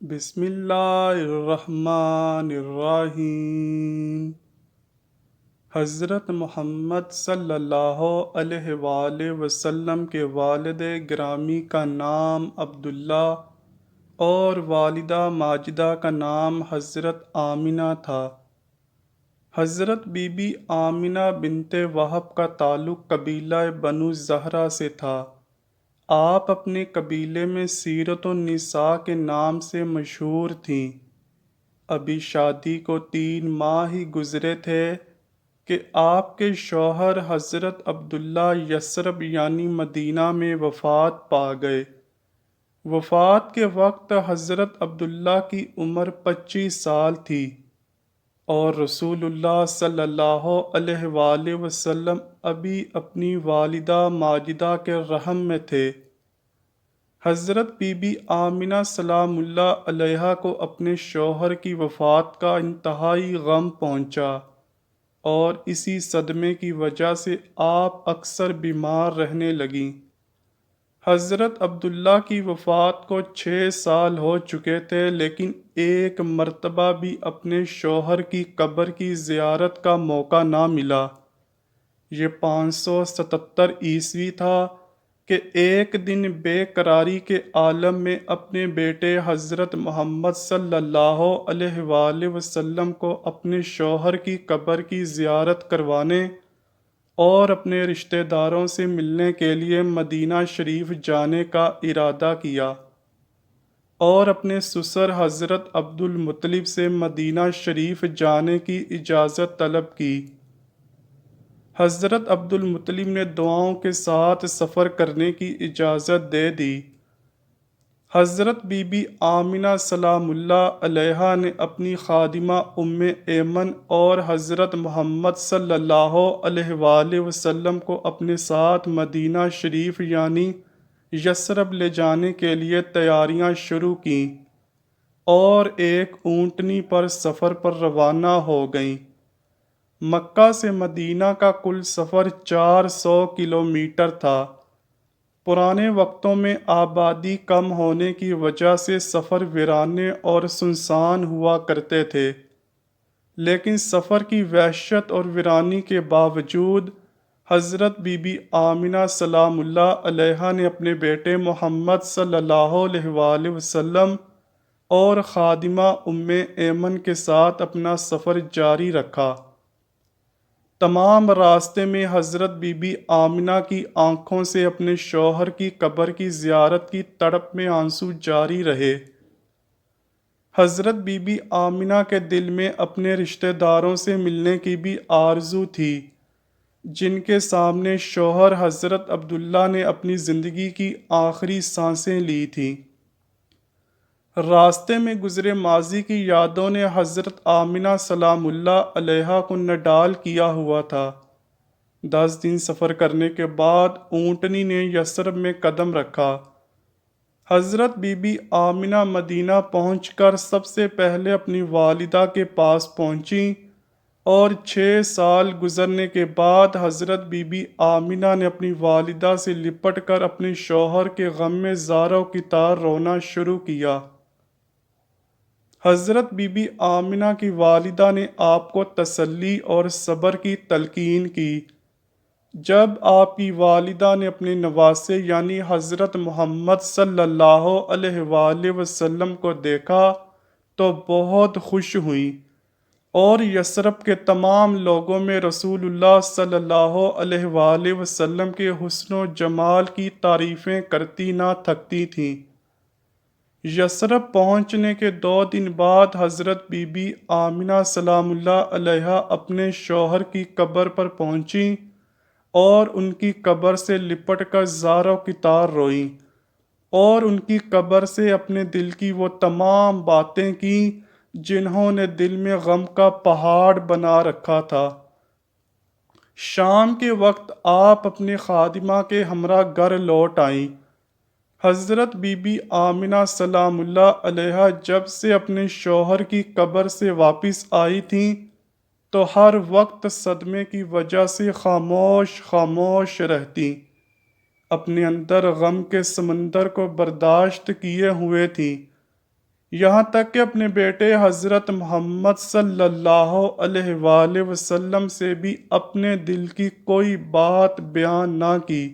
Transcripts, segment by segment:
بسم اللہ الرحمن الرحیم۔ حضرت محمد صلی اللہ علیہ وآلہ وسلم کے والد گرامی کا نام عبداللہ اور والدہ ماجدہ کا نام حضرت آمنہ تھا۔ حضرت بی بی آمنہ بنت وہب کا تعلق قبیلہ بنو زہرہ سے تھا۔ آپ اپنے قبیلے میں سیرت النساء کے نام سے مشہور تھیں۔ ابھی شادی کو 3 ماہ ہی گزرے تھے کہ آپ کے شوہر حضرت عبداللہ یثرب یعنی مدینہ میں وفات پا گئے۔ وفات کے وقت حضرت عبداللہ کی عمر 25 سال تھی اور رسول اللہ صلی اللہ علیہ وآلہ وسلم ابھی اپنی والدہ ماجدہ کے رحم میں تھے۔ حضرت بی بی آمنہ سلام اللہ علیہا کو اپنے شوہر کی وفات کا انتہائی غم پہنچا اور اسی صدمے کی وجہ سے آپ اکثر بیمار رہنے لگیں۔ حضرت عبداللہ کی وفات کو 6 سال ہو چکے تھے، لیکن ایک مرتبہ بھی اپنے شوہر کی قبر کی زیارت کا موقع نہ ملا۔ یہ 577 عیسوی تھا کہ ایک دن بے قراری کے عالم میں اپنے بیٹے حضرت محمد صلی اللہ علیہ وآلہ وسلم کو اپنے شوہر کی قبر کی زیارت کروانے اور اپنے رشتہ داروں سے ملنے کے لیے مدینہ شریف جانے کا ارادہ کیا اور اپنے سسر حضرت عبد المطلب سے مدینہ شریف جانے کی اجازت طلب کی۔ حضرت عبد المطلب نے دعاؤں کے ساتھ سفر کرنے کی اجازت دے دی۔ حضرت بی بی آمنہ سلام اللہ علیہا نے اپنی خادمہ ام ایمن اور حضرت محمد صلی اللہ علیہ وآلہ وسلم کو اپنے ساتھ مدینہ شریف یعنی یثرب لے جانے کے لیے تیاریاں شروع کیں اور ایک اونٹنی پر سفر پر روانہ ہو گئیں۔ مکہ سے مدینہ کا کل سفر 400 کلومیٹر تھا۔ پرانے وقتوں میں آبادی کم ہونے کی وجہ سے سفر ویرانے اور سنسان ہوا کرتے تھے، لیکن سفر کی وحشت اور ویرانی کے باوجود حضرت بی بی آمنہ سلام اللہ علیہا نے اپنے بیٹے محمد صلی اللہ علیہ وآلہ وسلم اور خادمہ ام ایمن کے ساتھ اپنا سفر جاری رکھا۔ تمام راستے میں حضرت بی بی آمنہ کی آنکھوں سے اپنے شوہر کی قبر کی زیارت کی تڑپ میں آنسو جاری رہے۔ حضرت بی بی آمنہ کے دل میں اپنے رشتہ داروں سے ملنے کی بھی آرزو تھی، جن کے سامنے شوہر حضرت عبداللہ نے اپنی زندگی کی آخری سانسیں لی تھیں۔ راستے میں گزرے ماضی کی یادوں نے حضرت آمنہ سلام اللہ علیہا کو نڈال کیا ہوا تھا۔ 10 دن سفر کرنے کے بعد اونٹنی نے یثرب میں قدم رکھا۔ حضرت بی بی آمنہ مدینہ پہنچ کر سب سے پہلے اپنی والدہ کے پاس پہنچیں اور 6 سال گزرنے کے بعد حضرت بی بی آمنہ نے اپنی والدہ سے لپٹ کر اپنے شوہر کے غم میں زار و کتار رونا شروع کیا۔ حضرت بی بی آمنہ کی والدہ نے آپ کو تسلی اور صبر کی تلقین کی۔ جب آپ کی والدہ نے اپنے نواسے یعنی حضرت محمد صلی اللہ علیہ وآلہ وسلم کو دیکھا تو بہت خوش ہوئیں اور یثرب کے تمام لوگوں میں رسول اللہ صلی اللہ علیہ وآلہ وسلم کے حسن و جمال کی تعریفیں کرتی نہ تھکتی تھیں۔ یثرب پہنچنے کے 2 دن بعد حضرت بی بی آمنہ سلام اللہ علیہا اپنے شوہر کی قبر پر پہنچیں اور ان کی قبر سے لپٹ کر زار و کتار روئیں اور ان کی قبر سے اپنے دل کی وہ تمام باتیں کیں جنہوں نے دل میں غم کا پہاڑ بنا رکھا تھا۔ شام کے وقت آپ اپنے خادمہ کے ہمراہ گھر لوٹ آئیں۔ حضرت بی بی آمنہ سلام اللہ علیہا جب سے اپنے شوہر کی قبر سے واپس آئی تھیں تو ہر وقت صدمے کی وجہ سے خاموش رہتیں، اپنے اندر غم کے سمندر کو برداشت کیے ہوئے تھیں۔ یہاں تک کہ اپنے بیٹے حضرت محمد صلی اللہ علیہ وآلہ وسلم سے بھی اپنے دل کی کوئی بات بیان نہ کی۔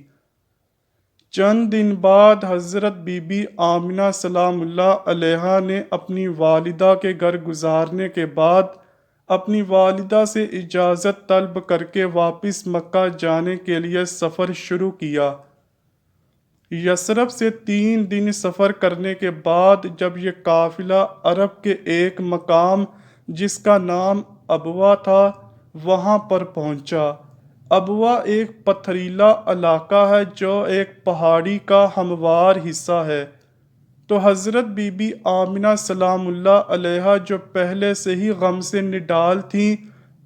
چند دن بعد حضرت بی بی آمنہ سلام اللہ علیہا نے اپنی والدہ کے گھر گزارنے کے بعد اپنی والدہ سے اجازت طلب کر کے واپس مکہ جانے کے لیے سفر شروع کیا۔ یثرب سے 3 دن سفر کرنے کے بعد جب یہ قافلہ عرب کے ایک مقام جس کا نام ابوا تھا وہاں پر پہنچا۔ ابوا ایک پتھریلا علاقہ ہے جو ایک پہاڑی کا ہموار حصہ ہے، تو حضرت بی بی آمنہ سلام اللہ علیہا جو پہلے سے ہی غم سے نڈال تھیں،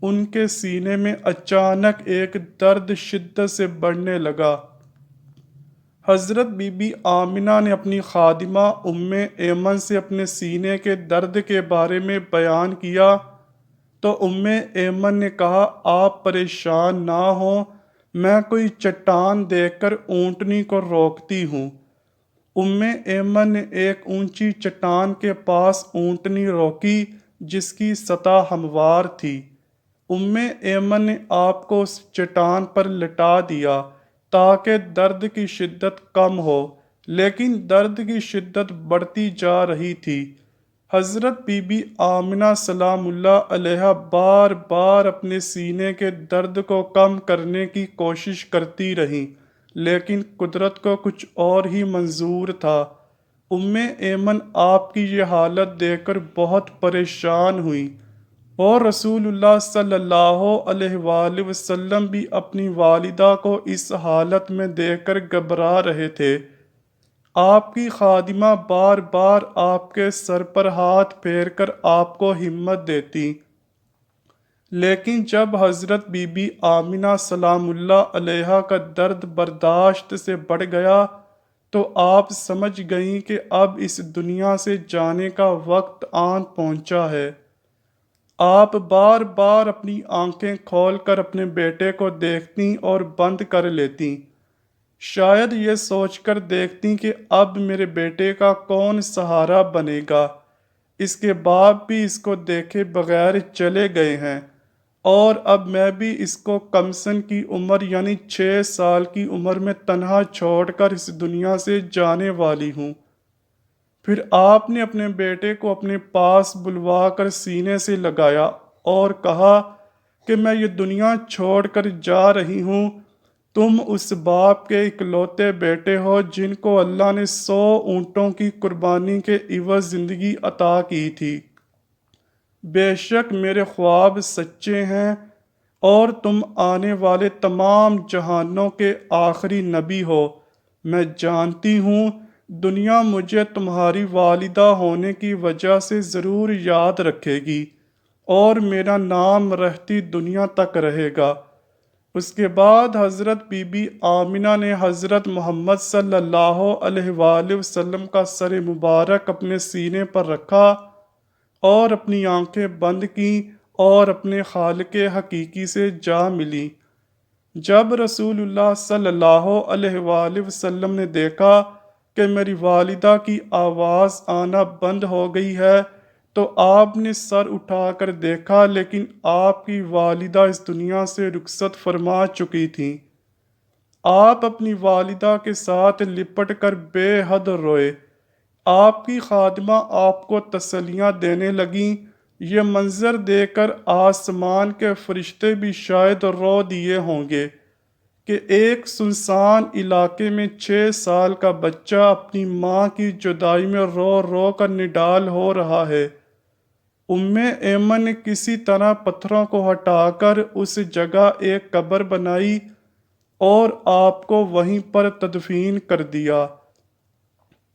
ان کے سینے میں اچانک ایک درد شدت سے بڑھنے لگا۔ حضرت بی بی آمنہ نے اپنی خادمہ ام ایمن سے اپنے سینے کے درد کے بارے میں بیان کیا، تو ام ایمن نے کہا آپ پریشان نہ ہوں، میں کوئی چٹان دیکھ کر اونٹنی کو روکتی ہوں۔ ام ایمن نے ایک اونچی چٹان کے پاس اونٹنی روکی جس کی سطح ہموار تھی۔ ام ایمن نے آپ کو اس چٹان پر لٹا دیا تاکہ درد کی شدت کم ہو، لیکن درد کی شدت بڑھتی جا رہی تھی۔ حضرت بی بی آمنہ سلام اللہ علیہا بار بار اپنے سینے کے درد کو کم کرنے کی کوشش کرتی رہیں، لیکن قدرت کو کچھ اور ہی منظور تھا۔ ام ایمن آپ کی یہ حالت دیکھ کر بہت پریشان ہوئی، اور رسول اللہ صلی اللہ علیہ وآلہ وسلم بھی اپنی والدہ کو اس حالت میں دیکھ کر گھبرا رہے تھے۔ آپ کی خادمہ بار بار آپ کے سر پر ہاتھ پھیر کر آپ کو ہمت دیتی، لیکن جب حضرت بی بی آمنہ سلام اللہ علیہا کا درد برداشت سے بڑھ گیا تو آپ سمجھ گئیں کہ اب اس دنیا سے جانے کا وقت آن پہنچا ہے۔ آپ بار بار اپنی آنکھیں کھول کر اپنے بیٹے کو دیکھتیں اور بند کر لیتیں، شاید یہ سوچ کر دیکھتیں کہ اب میرے بیٹے کا کون سہارا بنے گا۔ اس کے باپ بھی اس کو دیکھے بغیر چلے گئے ہیں، اور اب میں بھی اس کو کمسن کی عمر یعنی 6 سال کی عمر میں تنہا چھوڑ کر اس دنیا سے جانے والی ہوں۔ پھر آپ نے اپنے بیٹے کو اپنے پاس بلوا کر سینے سے لگایا اور کہا کہ میں یہ دنیا چھوڑ کر جا رہی ہوں، تم اس باپ کے اکلوتے بیٹے ہو جن کو اللہ نے 100 اونٹوں کی قربانی کے عوض زندگی عطا کی تھی۔ بے شک میرے خواب سچے ہیں اور تم آنے والے تمام جہانوں کے آخری نبی ہو۔ میں جانتی ہوں دنیا مجھے تمہاری والدہ ہونے کی وجہ سے ضرور یاد رکھے گی اور میرا نام رہتی دنیا تک رہے گا۔ اس کے بعد حضرت بی بی آمنہ نے حضرت محمد صلی اللہ علیہ وآلہ وسلم کا سر مبارک اپنے سینے پر رکھا اور اپنی آنکھیں بند کیں اور اپنے خالق حقیقی سے جا ملی۔ جب رسول اللہ صلی اللہ علیہ وآلہ وسلم نے دیکھا کہ میری والدہ کی آواز آنا بند ہو گئی ہے تو آپ نے سر اٹھا کر دیکھا، لیکن آپ کی والدہ اس دنیا سے رخصت فرما چکی تھیں۔ آپ اپنی والدہ کے ساتھ لپٹ کر بے حد روئے۔ آپ کی خادمہ آپ کو تسلیاں دینے لگیں۔ یہ منظر دیکھ کر آسمان کے فرشتے بھی شاید رو دیے ہوں گے کہ ایک سنسان علاقے میں 6 سال کا بچہ اپنی ماں کی جدائی میں رو رو کر نڈال ہو رہا ہے۔ ام ایمن نے کسی طرح پتھروں کو ہٹا کر اس جگہ ایک قبر بنائی اور آپ کو وہیں پر تدفین کر دیا۔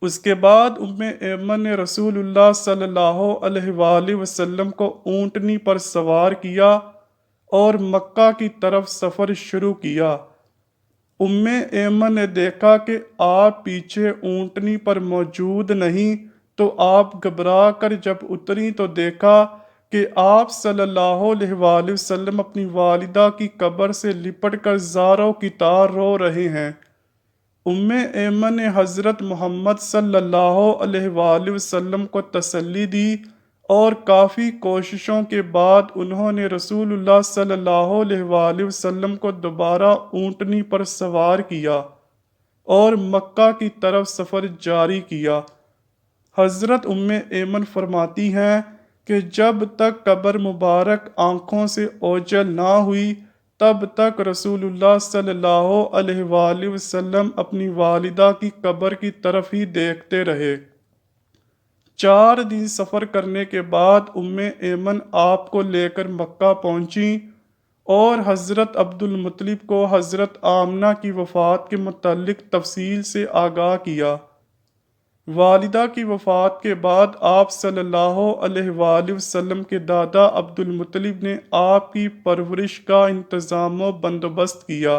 اس کے بعد ام ایمن نے رسول اللہ صلی اللہ علیہ وآلہ وسلم کو اونٹنی پر سوار کیا اور مکہ کی طرف سفر شروع کیا۔ ام ایمن نے دیکھا کہ آپ پیچھے اونٹنی پر موجود نہیں، تو آپ گھبرا کر جب اتری تو دیکھا کہ آپ صلی اللہ علیہ وآلہ وسلم اپنی والدہ کی قبر سے لپٹ کر زاروں کی طرح رو رہے ہیں۔ ایمن نے حضرت محمد صلی اللہ علیہ وآلہ وسلم کو تسلی دی اور کافی کوششوں کے بعد انہوں نے رسول اللہ صلی اللہ علیہ وآلہ وسلم کو دوبارہ اونٹنی پر سوار کیا اور مکہ کی طرف سفر جاری کیا۔ حضرت ایمن فرماتی ہیں کہ جب تک قبر مبارک آنکھوں سے اوجھل نہ ہوئی تب تک رسول اللہ صلی اللہ علیہ وآلہ وسلم اپنی والدہ کی قبر کی طرف ہی دیکھتے رہے۔ 4 دن سفر کرنے کے بعد ایمن آپ کو لے کر مکہ پہنچیں اور حضرت عبد المطلب کو حضرت آمنہ کی وفات کے متعلق تفصیل سے آگاہ کیا۔ والدہ کی وفات کے بعد آپ صلی اللہ علیہ وآلہ وسلم کے دادا عبد المطلب نے آپ کی پرورش کا انتظام و بندوبست کیا۔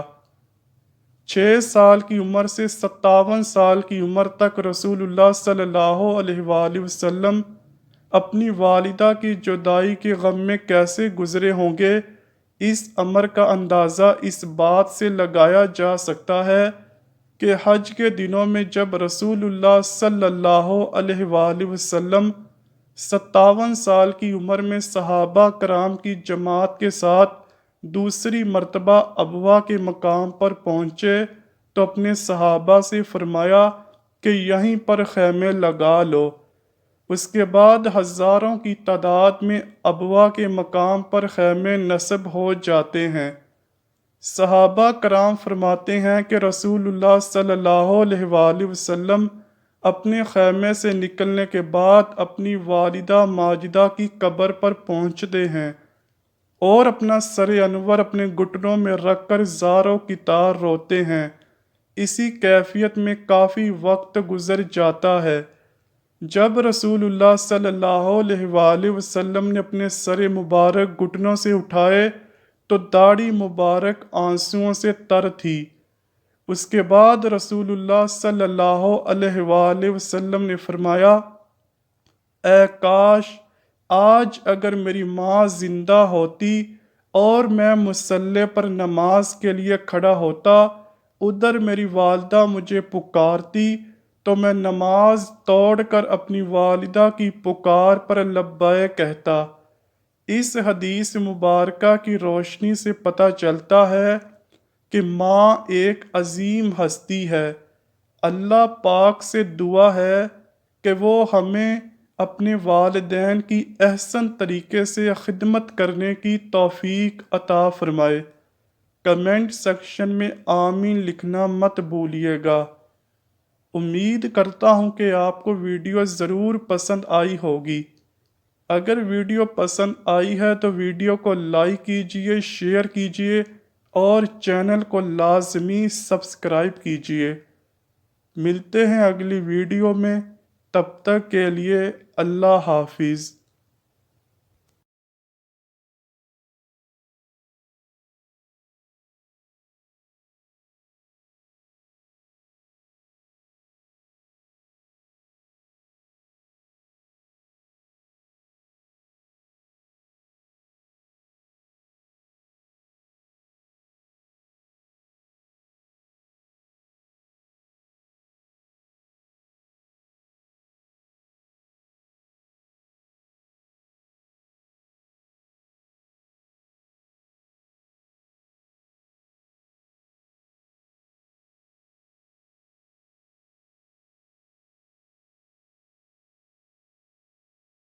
6 سال کی عمر سے 57 سال کی عمر تک رسول اللہ صلی اللہ علیہ وآلہ وسلم اپنی والدہ کی جدائی کے غم میں کیسے گزرے ہوں گے، اس امر کا اندازہ اس بات سے لگایا جا سکتا ہے کہ حج کے دنوں میں جب رسول اللہ صلی اللہ علیہ وآلہ وسلم 57 سال کی عمر میں صحابہ کرام کی جماعت کے ساتھ دوسری مرتبہ ابوا کے مقام پر پہنچے تو اپنے صحابہ سے فرمایا کہ یہیں پر خیمے لگا لو۔ اس کے بعد ہزاروں کی تعداد میں ابوا کے مقام پر خیمے نصب ہو جاتے ہیں۔ صحابہ کرام فرماتے ہیں کہ رسول اللہ صلی اللہ علیہ وآلہ وسلم اپنے خیمے سے نکلنے کے بعد اپنی والدہ ماجدہ کی قبر پر پہنچتے ہیں اور اپنا سر انور اپنے گھٹنوں میں رکھ کر زار و کتار روتے ہیں۔ اسی کیفیت میں کافی وقت گزر جاتا ہے۔ جب رسول اللہ صلی اللہ علیہ وآلہ وسلم نے اپنے سر مبارک گھٹنوں سے اٹھائے تو داڑھی مبارک آنسوؤں سے تر تھی۔ اس کے بعد رسول اللہ صلی اللہ علیہ وآلہ وسلم نے فرمایا، اے کاش آج اگر میری ماں زندہ ہوتی اور میں مصلی پر نماز کے لیے کھڑا ہوتا، ادھر میری والدہ مجھے پکارتی تو میں نماز توڑ کر اپنی والدہ کی پکار پر لبیک کہتا۔ اس حدیث مبارکہ کی روشنی سے پتہ چلتا ہے کہ ماں ایک عظیم ہستی ہے۔ اللہ پاک سے دعا ہے کہ وہ ہمیں اپنے والدین کی احسن طریقے سے خدمت کرنے کی توفیق عطا فرمائے۔ کمنٹ سیکشن میں آمین لکھنا مت بھولیے گا۔ امید کرتا ہوں کہ آپ کو ویڈیو ضرور پسند آئی ہوگی۔ اگر ویڈیو پسند آئی ہے تو ویڈیو کو لائک کیجئے، شیئر کیجئے اور چینل کو لازمی سبسکرائب کیجئے۔ ملتے ہیں اگلی ویڈیو میں، تب تک کے لیے اللہ حافظ۔